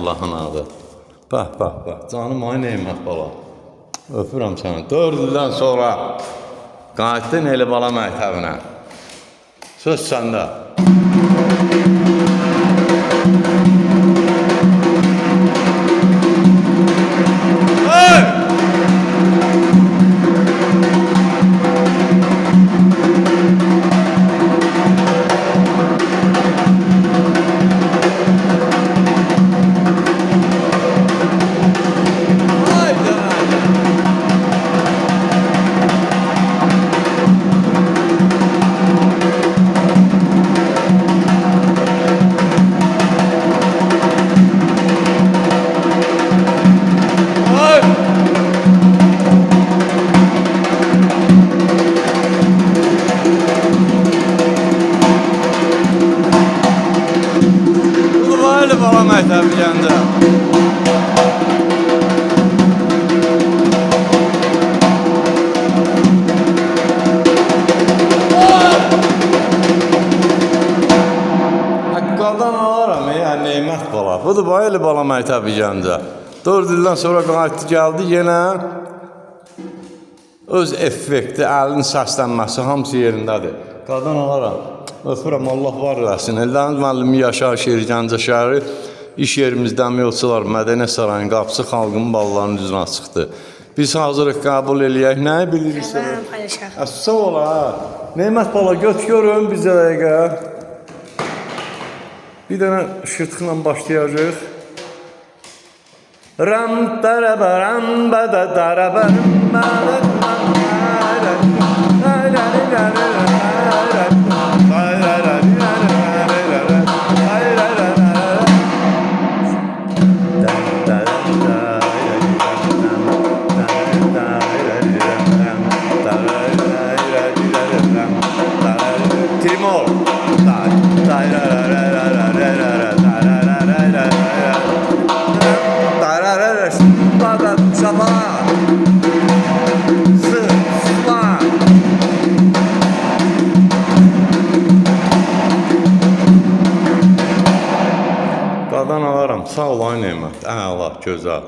Allah'ın adı. Bax, canım ay Neymət bala. Öpürəm səni. 4 ildən sonra qayıtdın Eli Bala məktəbinə. Söz səndə. Eli Bala məktəbi gəndə. Haqqadan alaram yəni Neymət bala. Budur bu Eli Bala məktəbi gəndə. 4 ildən sonra qayıtdı gəldi yenə öz effekti, əlin səslənməsi hamısı yerindədir. Qadan alaram. Öpürəm, Allah var eləsin. Eldəniz müəllimi Yaşar Şirgəncə şəhəri iş yerimizdən yolçular Mədəniyyət Sarayının qapısı xalqın ballarının üzrə çıxdı. Biz hazırıq qəbul eləyək. Nəyi bilirsən? Mən paylaşaq. Sağ ol ha. Neymət bala görün bizə dəqiqə. Bir dənə şırtıqla başlayacaq. Ram taraba ram bada taraba Timor. Qadan alaram. Sağ ol ay Neymət. Əla, gözəl.